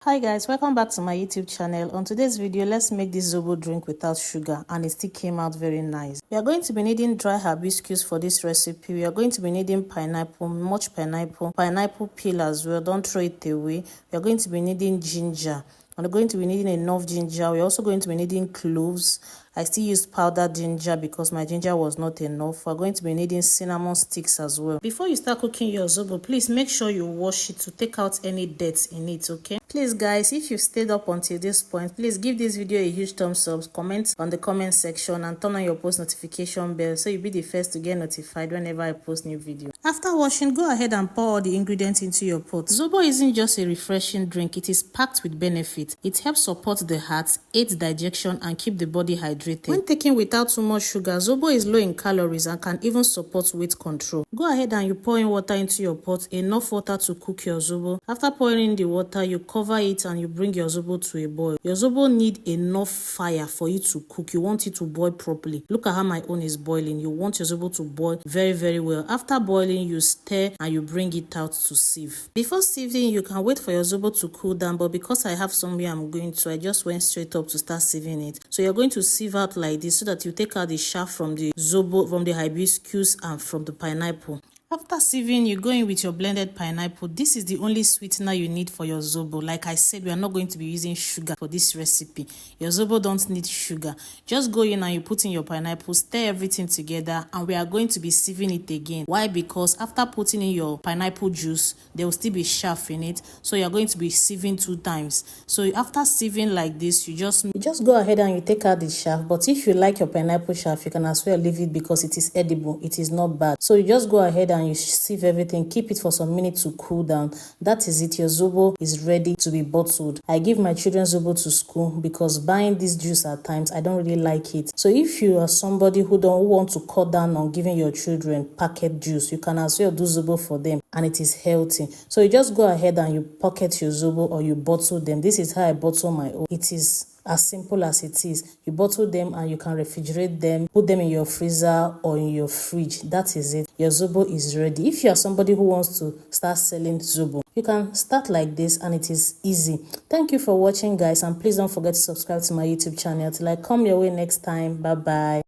Hi guys, welcome back to my YouTube channel. On today's video, let's make this Zobo drink without sugar, and it still came out very nice. We are going to be needing dry hibiscus for this recipe. We are going to be needing pineapple, much pineapple peel as well, don't throw it away. We are going to be needing ginger. We're going to be needing enough ginger. We're also going to be needing cloves. I still used powdered ginger because my ginger was not enough. We're going to be needing cinnamon sticks as well. Before you start cooking your Zobo, please make sure you wash it to take out any dirt in it, okay? Please guys, if you've stayed up until this point, please give this video a huge thumbs up, comment on the comment section, and turn on your post notification bell so you'll be the first to get notified whenever I post new videos. After washing, go ahead and pour all the ingredients into your pot. Zobo isn't just a refreshing drink, it is packed with benefits. It helps support the heart, aids digestion, and keep the body hydrated. When taken without too much sugar, Zobo is low in calories and can even support weight control. Go ahead and you pour in water into your pot, enough water to cook your Zobo. After pouring in the water, you cover it and you bring your Zobo to a boil. Your Zobo need enough fire for you to cook. You want it to boil properly. Look at how my own is boiling. You want your Zobo to boil very, very well. After boiling, you stir and you bring it out to sieve. Before sieving, you can wait for your Zobo to cool down, but because I have somewhere I'm going to, I just went straight up to start sieving it. So you're going to sieve out like this so that you take out the chaff from the Zobo, from the hibiscus, and from the pineapple. After sieving, you go in with your blended pineapple. This is the only sweetener you need for your Zobo. Like I said, we are not going to be using sugar for this recipe. Your Zobo don't need sugar. Just go in and you put in your pineapple, stir everything together, and we are going to be sieving it again. Why? Because after putting in your pineapple juice, there will still be chaff in it. So you are going to be sieving 2 times. So after sieving like this, you just go ahead and you take out the chaff. But if you like your pineapple chaff, you can as well leave it because it is edible. It is not bad. So you just go ahead and you sieve everything, keep it for some minutes to cool down. That is it. Your Zobo is ready to be bottled. I give my children Zobo to school because buying this juice at times, I don't really like it. So if you are somebody who don't want to cut down on giving your children packet juice, you can as well do Zobo for them, and it is healthy. So you just go ahead and you pocket your Zobo or you bottle them. This is how I bottle my own. It is as simple as it is. You bottle them and you can refrigerate them, put them in your freezer or in your fridge. That is it. Your Zobo is ready. If you are somebody who wants to start selling Zobo, you can start like this and it is easy. Thank you for watching guys, and please don't forget to subscribe to my YouTube channel till I come your way next time. Bye bye.